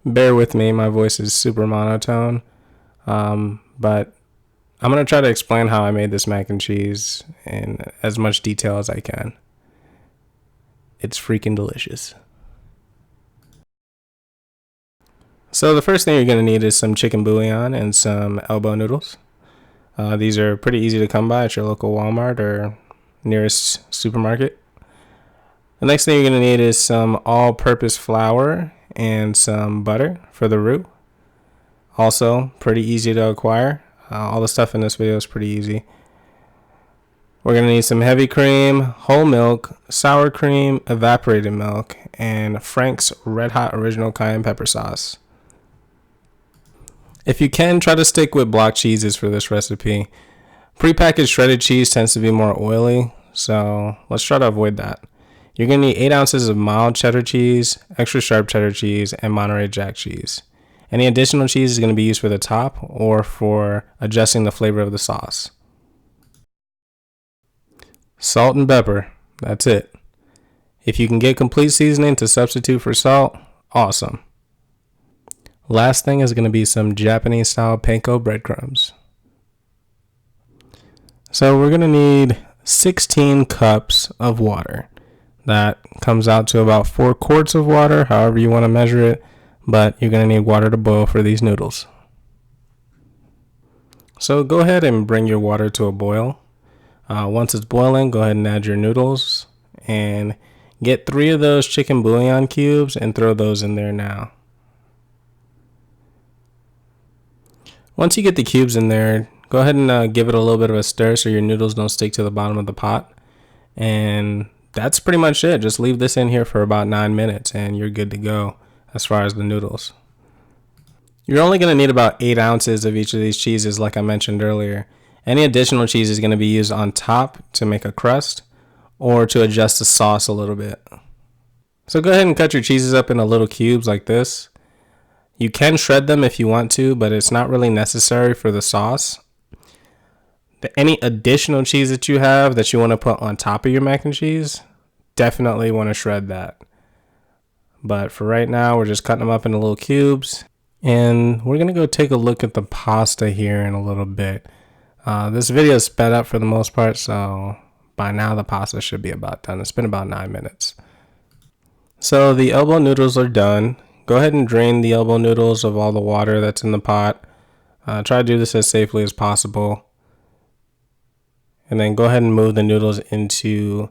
Bear with me, my voice is super monotone, but I'm going to try to explain how I made this mac and cheese in as much detail as I can. It's freaking delicious. So the first thing you're going to need is some chicken bouillon and some elbow noodles. These are pretty easy to come by at your local Walmart or nearest supermarket. The next thing you're going to need is some all-purpose flour and some butter for the roux. Also, pretty easy to acquire. All the stuff in this video is pretty easy. We're going to need some heavy cream, whole milk, sour cream, evaporated milk, and Frank's Red Hot Original Cayenne Pepper Sauce. If you can, try to stick with block cheeses for this recipe. Prepackaged shredded cheese tends to be more oily, so let's try to avoid that. You're going to need 8 ounces of mild cheddar cheese, extra sharp cheddar cheese, and Monterey Jack cheese. Any additional cheese is going to be used for the top or for adjusting the flavor of the sauce. Salt and pepper, that's it. If you can get complete seasoning to substitute for salt, awesome. Last thing is going to be some Japanese style Panko breadcrumbs. So we're going to need 16 cups of water. That comes out to about 4 quarts of water, however you want to measure it, but you're going to need water to boil for these noodles. So go ahead and bring your water to a boil. Once it's boiling, go ahead and add your noodles and get 3 of those chicken bouillon cubes and throw those in there now. Once you get the cubes in there, go ahead and give it a little bit of a stir so your noodles don't stick to the bottom of the pot. And that's pretty much it. Just leave this in here for about 9 minutes and you're good to go as far as the noodles. You're only going to need about 8 ounces of each of these cheeses like I mentioned earlier. Any additional cheese is going to be used on top to make a crust or to adjust the sauce a little bit. So go ahead and cut your cheeses up into little cubes like this. You can shred them if you want to, but it's not really necessary for the sauce. Any additional cheese that you have that you want to put on top of your mac and cheese, definitely want to shred that. But for right now, we're just cutting them up into little cubes. And we're going to go take a look at the pasta here in a little bit. This video is sped up for the most part, so by now the pasta should be about done. It's been about 9 minutes. So the elbow noodles are done. Go ahead and drain the elbow noodles of all the water that's in the pot. Try to do this as safely as possible. And then go ahead and move the noodles into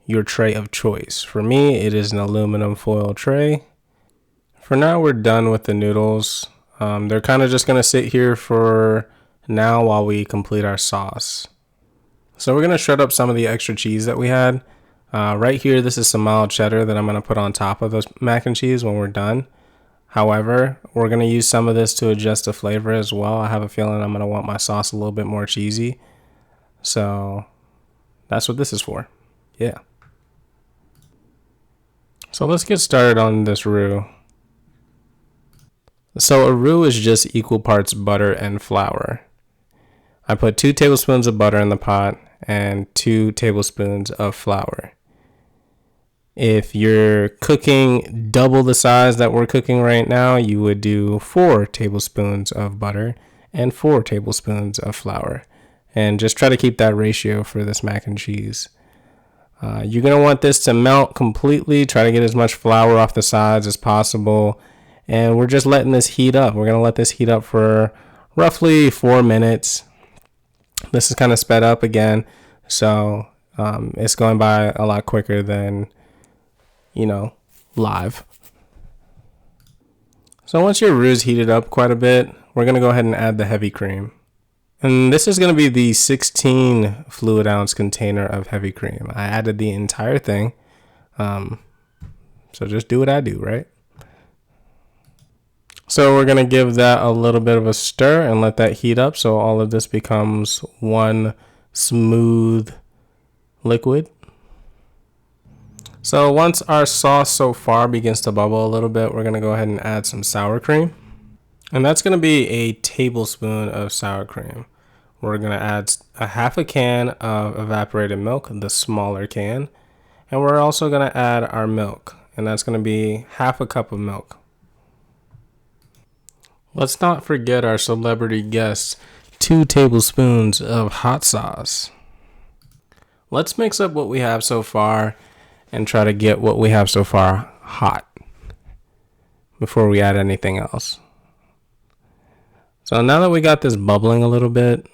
your tray of choice. For me, it is an aluminum foil tray. For now, we're done with the noodles. They're kind of just going to sit here for now while we complete our sauce. So we're going to shred up some of the extra cheese that we had. Right here, this is some mild cheddar that I'm going to put on top of the mac and cheese when we're done. However, we're going to use some of this to adjust the flavor as well. I have a feeling I'm going to want my sauce a little bit more cheesy. So that's what this is for. Yeah. So let's get started on this roux. So a roux is just equal parts butter and flour. I put 2 tablespoons of butter in the pot and 2 tablespoons of flour. If you're cooking double the size that we're cooking right now, you would do 4 tablespoons of butter and 4 tablespoons of flour. And just try to keep that ratio for this mac and cheese. You're going to want this to melt completely. Try to get as much flour off the sides as possible. And we're just letting this heat up. We're going to let this heat up for roughly 4 minutes. This is kind of sped up again. So it's going by a lot quicker than, live. So once your roux is heated up quite a bit, we're going to go ahead and add the heavy cream. And this is going to be the 16 fluid ounce container of heavy cream. I added the entire thing. So just do what I do, right? So we're going to give that a little bit of a stir and let that heat up so all of this becomes one smooth liquid. So once our sauce so far begins to bubble a little bit, we're going to go ahead and add some sour cream. And that's going to be a tablespoon of sour cream. We're going to add a half a can of evaporated milk, the smaller can. And we're also going to add our milk, and that's going to be half a cup of milk. Let's not forget our celebrity guest, 2 tablespoons of hot sauce. Let's mix up what we have so far and try to get what we have so far hot before we add anything else. So now that we got this bubbling a little bit,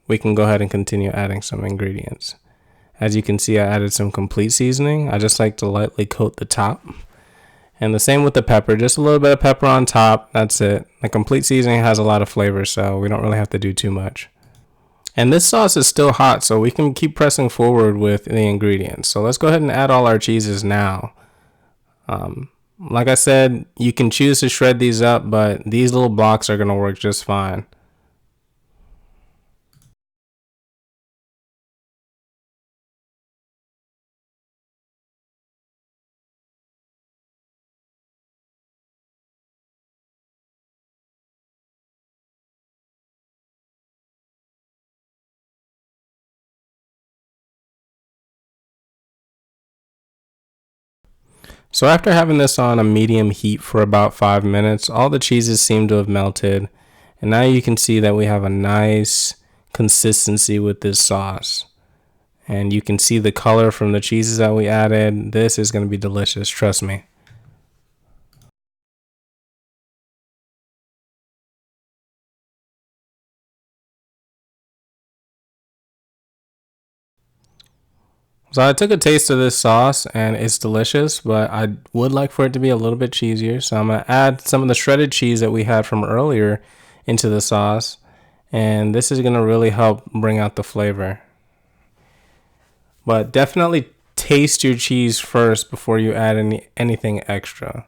we can go ahead and continue adding some ingredients. As you can see, I added some complete seasoning. I just like to lightly coat the top. And the same with the pepper, just a little bit of pepper on top. That's it. The complete seasoning has a lot of flavor, so we don't really have to do too much. And this sauce is still hot, so we can keep pressing forward with the ingredients. So let's go ahead and add all our cheeses now. Like I said, you can choose to shred these up, but these little blocks are going to work just fine. So after having this on a medium heat for about 5 minutes, all the cheeses seem to have melted. And now you can see that we have a nice consistency with this sauce. And you can see the color from the cheeses that we added. This is going to be delicious, trust me. So I took a taste of this sauce and it's delicious, but I would like for it to be a little bit cheesier. So I'm going to add some of the shredded cheese that we had from earlier into the sauce. And this is going to really help bring out the flavor. But definitely taste your cheese first before you add anything extra.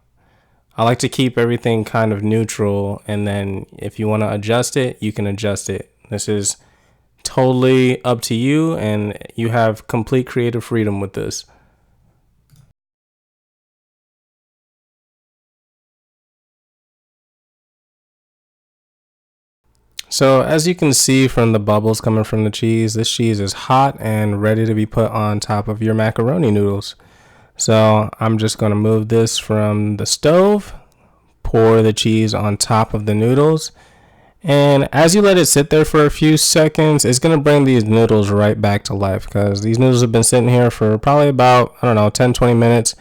I like to keep everything kind of neutral, and then if you want to adjust it, you can adjust it. This is totally up to you, and you have complete creative freedom with this. So as you can see from the bubbles coming from the cheese, this cheese is hot and ready to be put on top of your macaroni noodles. So I'm just going to move this from the stove, pour the cheese on top of the noodles, and as you let it sit there for a few seconds, it's going to bring these noodles right back to life, because these noodles have been sitting here for probably about, 10-20 minutes,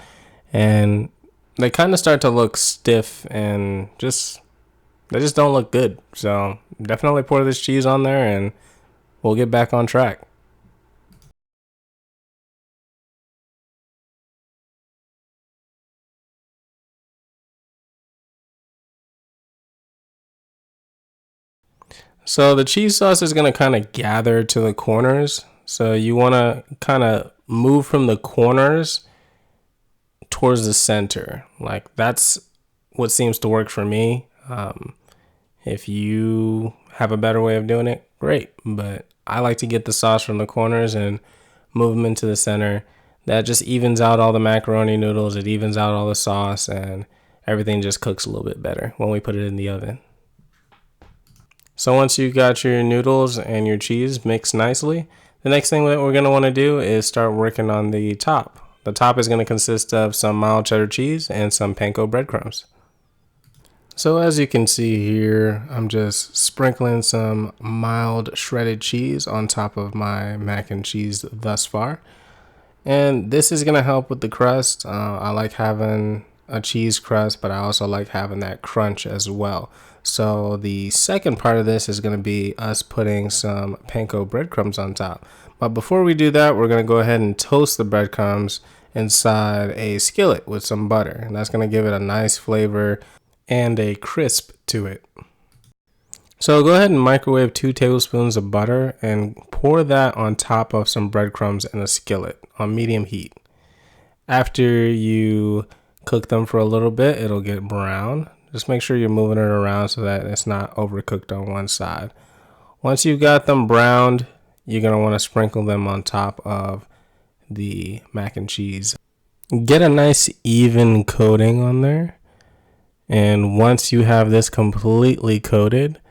and they kind of start to look stiff and they just don't look good. So definitely pour this cheese on there and we'll get back on track. So the cheese sauce is going to kind of gather to the corners. So you want to kind of move from the corners towards the center. Like, that's what seems to work for me. If you have a better way of doing it, great. But I like to get the sauce from the corners and move them into the center. That just evens out all the macaroni noodles. It evens out all the sauce, and everything just cooks a little bit better when we put it in the oven. So once you got your noodles and your cheese mixed nicely, the next thing that we're going to want to do is start working on the top. The top is going to consist of some mild cheddar cheese and some panko breadcrumbs. So as you can see here, I'm just sprinkling some mild shredded cheese on top of my mac and cheese thus far. And this is going to help with the crust. I like having a cheese crust, but I also like having that crunch as well. So the second part of this is going to be us putting some panko breadcrumbs on top. But before we do that, we're going to go ahead and toast the breadcrumbs inside a skillet with some butter. And that's going to give it a nice flavor and a crisp to it. So go ahead and microwave 2 tablespoons of butter and pour that on top of some breadcrumbs in a skillet on medium heat. After you cook them for a little bit, it'll get brown. Just make sure you're moving it around so that it's not overcooked on one side. Once you've got them browned, you're going to want to sprinkle them on top of the mac and cheese. Get a nice even coating on there. And once you have this completely coated,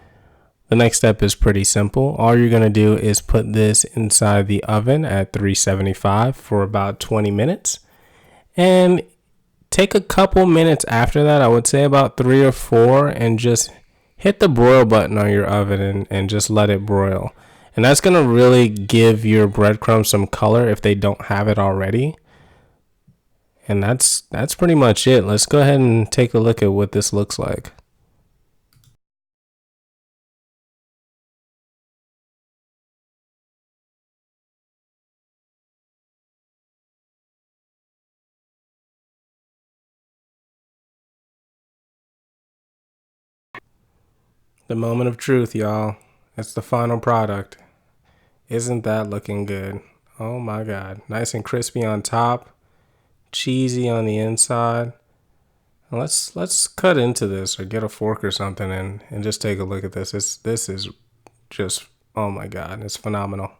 the next step is pretty simple. All you're going to do is put this inside the oven at 375 for about 20 minutes. And take a couple minutes after that, I would say about 3 or 4, and just hit the broil button on your oven and just let it broil. And that's going to really give your breadcrumbs some color if they don't have it already. And that's pretty much it. Let's go ahead and take a look at what this looks like. The moment of truth, y'all. It's the final product. Isn't that looking good? Oh my God. Nice and crispy on top, cheesy on the inside. Let's cut into this or get a fork or something and just take a look at this. This is just, oh my God, it's phenomenal.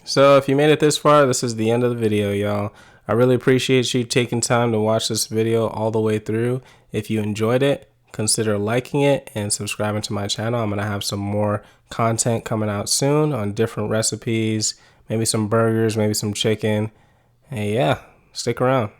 So if you made it this far, this is the end of the video, y'all. I really appreciate you taking time to watch this video all the way through. If you enjoyed it, consider liking it and subscribing to my channel. I'm going to have some more content coming out soon on different recipes, maybe some burgers, maybe some chicken. And yeah, stick around.